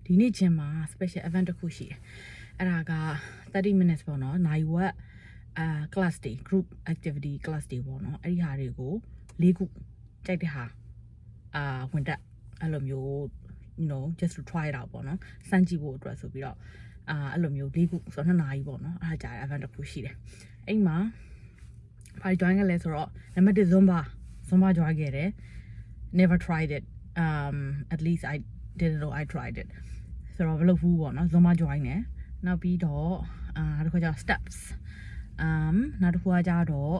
ဒီနေ့ချင်းမှာ special event တစ်ခုရှိတယ်အဲ့ဒါက30 minutes ပေါ့နော်နိုင်ဝက်class day group activity class day ပေါ့နော်အဲ့ဒီဟာတွေကို၄ခုကြိုက်တဲ့ဟာဝင်တက်အဲ့လိုမျိုး you know just to try it out ပေါ့နော်စမ်းကြည့်ဖို့အတွက်ဆိုပြီးတော့အဲ့လိုမျိုး၄ခုဆိုတော့2နာရီပေါ့နော်အဲ့ဒါကြာ event တစ်ခုရှိတယ်အဲ့မှာဘာ join ခဲ့လဲဆိုတော့နံပါတ်1 Zumba join ခဲ့တယ် never tried it at least I didn't know I tried it ဆိုတော့မလုပ်ဘူးပေါ့နော် Zumba join တယ်နောက်ပြီးတော့နောက်တစ်ခါကျတော့ steps နောက်တစ်ခါကျတော့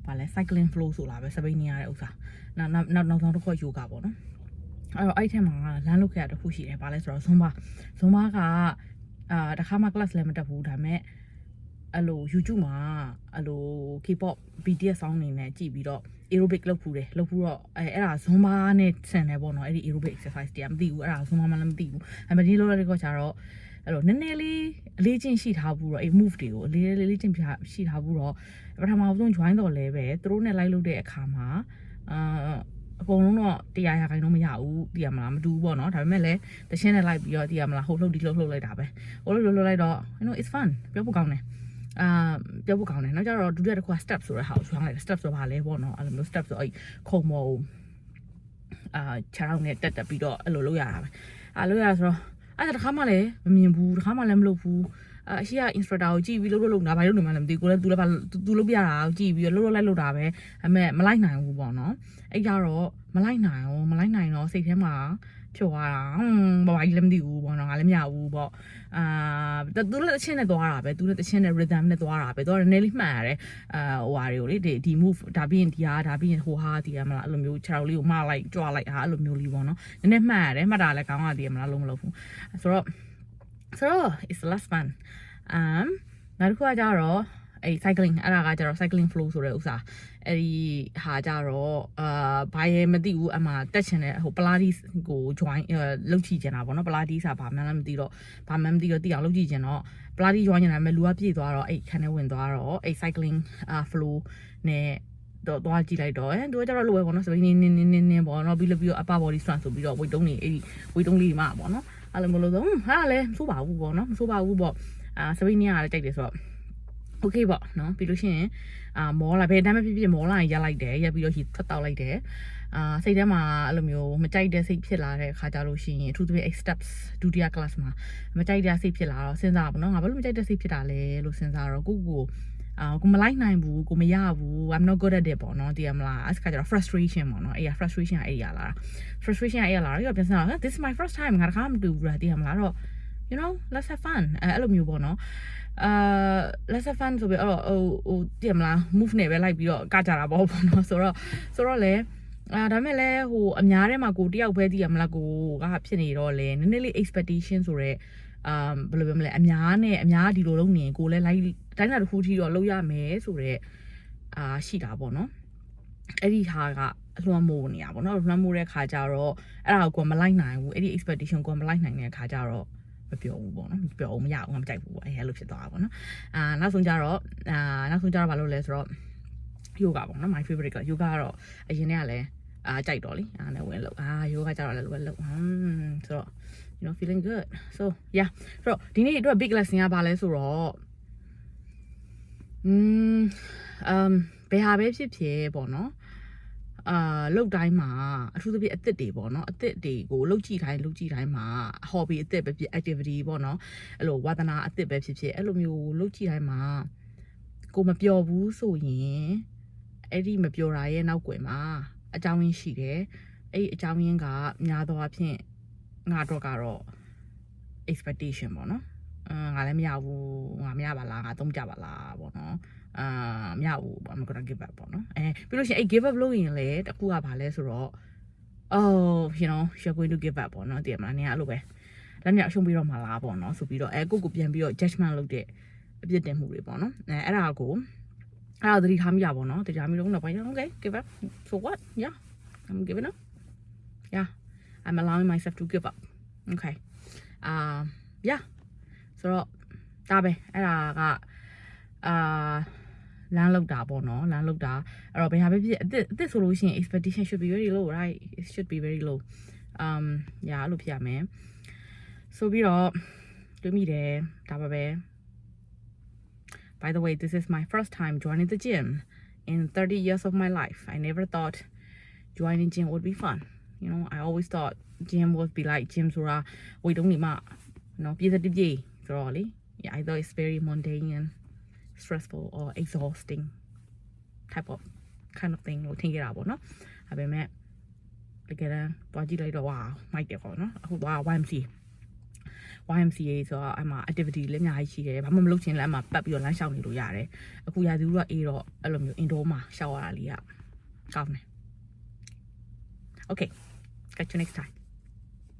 ဗာလဲ cycling flow ဆိုလာပဲစပိန်နေရတဲ့ဥစ္စာနောက်ဆုံးတစ်ခါ yoga ပေါ့နော်အဲ့ထဲမှာလမ်းလုခဲ့ရတစ်ခုရှိတယ်ဗာလဲဆိုတော့ Zumbaကတခါမှ class လည်းမတက်ဘူးဒါပေမဲ့အဲ့လို YouTube မှာအဲ့လို K-pop BTS song နေနဲ့ကြည့်ပြီးတော့ aerobic လုပ်ဖူးတော့အဲ့ဒါ Zumba နဲ့ဆန်တယ်ပေါ့နော်အဲ့ဒီ aerobic exercise တရားမသိဘူးအဲ့ဒါ Zumba မှလည်းမသိဘူးအဲ့မဒီလိုလည်းကြတော့အဲ့လိုနည်းနည်းလေးအလေးချင်းရှိထားဘူးတော့အဲ့ move တွေကိုအလေးချင်းရှိထားဘူးတော့ပထမဆုံး join တော့လဲပဲသူတို့နဲ့လိုက်လုပ်တဲ့အခါမှာအကုန်လုံးတော့တရားရခိုင်တော့မရဘူးသိရမလားမတူဘူးပေါ့နော်ဒါပေမဲ့လည်းတရှင်းနဲ့လိုက်ပြီးတော့သိရမလားဟုတ်ဒီလှုပ်လိုက်တာပဲဟိုလိုလိုက်တော့ you know it's fun ပြောဖို့ကောင်းတယ်ပြောဖို့ကောင်းတယ်နောက်ကျတော့ဒုတိယတစ်ခုက step ဆိုတဲ့ဟာကိုရွှေလိုက် step ဆိုပါလဲပေါ့နော်အဲ့လိုမျိုး step ဆိုအဲ့ခုံမောခြေထောက်နဲ့တက်ပြီးတော့အဲ့လိုလုပ်ရတာပဲလုပ်ရဆိုတော့အဲ့ဒါတစ်ခါမှလည်းမမြင်ဘူးတစ်ခါမှလည်းမလုပ်ဘူးအရှိက instructor ကိုကြည့်ပြီးလုပ်တာဘာလို့နေမှလည်းမသိဘူးကိုလည်းသူလုပ်ပြတာကိုကြည့်ပြီးတော့လုပ်တာပဲအမေမလိုက်နိုင်ဘူးပေါ့နော်အဲ့ကြတော့မလိုက်နိုင်တော့စိတ်ထဲမှာဖြိုသွားတာဘာကြီးလည်းမသိဘူးပေါ့နော်ငါလည်းမရဘူးပေါ့သူလည်းတချင်းနဲ့သွားတာပဲသူလည်းတချင်းနဲ့ rhythm နဲ့သွားတာပဲသူကနည်းလေးမှတ်ရတယ်ဟိုဟာတွေကိုလေဒီ move ဒါပြီးရင်ဒီဟာဒါပြီးရင်ဟိုဟာဒီမလားအဲ့လိုမျိုးခြေထောက်လေးကိုမလိုက်ကြွလိုက်ဟာအဲ့လိုမျိုးလေးပေါ့နော်နည်းနည်းမှတ်ရတယ်မှတ်တာလည်းကောင်းတာဒီမလားလုံးမလုပ်ဘူးဆိုတော့ it's less fun နောက်တစ်ခုကကြတော့အဲ့ cycling အဲ့ဒါကကြတော့ cycling flow ဆိုတဲ့ဥစ္စာအဲ့ဒီဟာကြတော့ဘာရဲမသိဘူးအမှတက်ချင်တဲ့ဟို Pilates ကို join လုပ်ကြည့်ချင်တာပေါ့နော် Pilates ဆိုတာဘာမှလည်းမသိတော့သိအောင်လုပ်ကြည့်ချင်တော့ Pilates join နေတာမဲ့လူကပြည့်သွားတော့အဲ့ခန်းထဲဝင်သွားတော့အဲ့ cycling flow နဲ့တော့သွားကြည့်လိုက်တော့သူကကြတော့လိုပဲပေါ့နော်စပိန်နင်းပေါ့နော်ပြီးတော့ upper body strength ဆိုပြီးတော့ weight တုံးလေးတွေမှာပေါ့နော်အဲ့လိုမလို့ဆိုဟာလည်းမဆိုးပါဘူးပေါ့နော်စပိန်နင်းကလည်းကြိုက်တယ်ဆိုတော့โอเคပေါ့နော်ပြီးလို့ရှိရင်မောလာဘယ်တမ်းမဖြစ်မောလာရင်ရက်လိုက်တယ်ရက်ပြီးတော့ထွက်တောက်လိုက်တယ်စိတ်ထဲမှာအဲ့လိုမျိုးမကြိုက်တဲ့စိတ်ဖြစ်လာတဲ့အခါကြလို့ရှိရင်အထူးသဖြင့် steps ဒုတိယ class မှာမကြိုက်တဲ့စိတ်ဖြစ်လာတော့စဉ်းစားပါတော့ငါဘာလို့မကြိုက်တဲ့စိတ်ဖြစ်တာလဲလို့စဉ်းစားတော့ကိုမလိုက်နိုင်ဘူးကိုမရဘူး I'm not good at it ပေါ့နော်တည်ရမလားအဲ့ခါကျတော့ frustration ပေါ့နော်အဲ့ frustration အဲ့ရလာရောပြန်စမ်းတော့ this is my first time ငါတခါမတူဘူးလားတည်ရမလားတော့ you know let's have fun အဲ့လိုမျိုးပေါ့နော်let's have fun ဆိုပြီးတော့ဟိုတည်မလား move နဲ့ပဲလိုက်ပြီးတော့ကကြတာပေါ့နော်ဆိုတော့လေဒါမဲ့လည်းဟိုအများထဲမှာကိုတယောက်ပဲတည်ရမလားကိုကဖြစ်နေတော့လေနည်းနည်းလေး expectation ဆိုတော့ဘယ်လိုပြောမလဲအများဒီလိုလုပ်နေကိုလည်းလိုက်တိုင်းတာတစ်ခုထိတော့လုပ်ရမယ်ဆိုတော့ရှိတာပေါ့နော်အဲ့ဒီဟာကအလွှမ်းမိုးနေတာပေါ့နော်လွှမ်းမိုးတဲ့ခါကျတော့အဲ့ဒါကိုမလိုက်နိုင်ဘူးအဲ့ဒီ expectation ကိုမလိုက်နိုင်တဲ့ခါကျတော့မပြောဘူးပေါ့နော်မပြောဘူးမရဘူးငါမကြိုက်ဘူးပေါ့အဲ့လိုဖြစ်သွားတာပေါ့နော်နောက်ဆုံးကျတော့ဘာလို့လဲဆိုတော့ yoga ပေါ့နော် my favorite က yoga ကတော့အရင်တည်းကလည်းကြိုက်တော့လေလည်းဝင်လို့yoga ကျတော့လည်းဝင်လို့ဆိုတော့you know feeling good so yeah ဆိုတော့ဒီနေ့အတွက် big lesson ကဘာလဲဆိုတော့ဘယ်ဟာပဲဖြစ်ဖြစ်ပေါ့နော်လောက်တိုင်းမှာအထူးသဖြင့်အသစ်တွေပေါ့နော်အသစ်တွေကိုလောက်ကြည့်တိုင်းမှာ hobby အသစ်ပဲဖြစ် activity ပေါ့နော်အဲ့လိုဝါသနာအသစ်ပဲဖြစ်အဲ့လိုမျိုးလောက်ကြည့်တိုင်းမှာကိုမပျော်ဘူးဆိုရင်အဲ့ဒီမပျော်တာရဲ့နောက်ွယ်မှာအကြောင်းရင်းရှိတယ်အဲ့အကြောင်းရင်းကများသောအားဖြင့်ငါတော့ကတော့ expectation ပေါ့နော်ငါလည်းမရဘူးငါမရပါလားငါသုံးကြပါလားပေါ့နော်မရဘူး I'm gonna give up ပေါ့နော်ပြီးလို့ရှိရင်အဲ့ give up လုပ်ရင်လေတခုကဘာလဲဆိုတော့ you know you're going to give up ပေါ့နော်တည်မလားနင်ကအဲ့လိုပဲလက်မြောက်ရှုံးပြီးတော့မှလားပေါ့နော်ဆိုပြီးတော့ကိုပြန်ပြီးတော့ judgment လုပ်တဲ့အပြစ်တင်မှုတွေပေါ့နော်အဲ့ဒါသတိထားမိတာပေါ့နော်သတိထားမိတော့နောက်ပိုင်း okay give up for what yeah I'm giving up yeah I'm allowing myself to give up okay yeah ဆိုတော့ဒါပဲအဲ့ဒါကလမ်းလောက်တာပေါ့နော်လမ်းလောက်တာအဲ့တော့ဘယ်ဟာပဲဖြစ်အသစ်ဆိုလို့ရှိရင် expectation should be very low right it should be very low အဲ့လိုဖြစ်ရမယ် ဆိုပြီးတော့တွေ့မိတယ်ဒါပါပဲ By the way, this is my first time joining the gym in 30 years of my life. I never thought joining gym would be fun. You know, I always thought gym would be like gym sura we don't need ma. You know, so really. Yeah, I thought it's very mundane and stressful or exhausting type of kind of thing. We'll think it out, no? I bet me. Like that, wow, my dear, no? Wow, YMCA ဆိုတော့အမှ activity လည်းအများကြီးရှိတယ်ဘာမှမလုပ်ချင်လည်းအမှပတ်ပြီးတော့လမ်းလျှောက်နေလို့ရတယ်အခုရာသီဥတုကအေးတော့အဲ့လိုမျိုး indoor မှာရှောက်ရတာလေးကကောင်းတယ် Okay catch you next time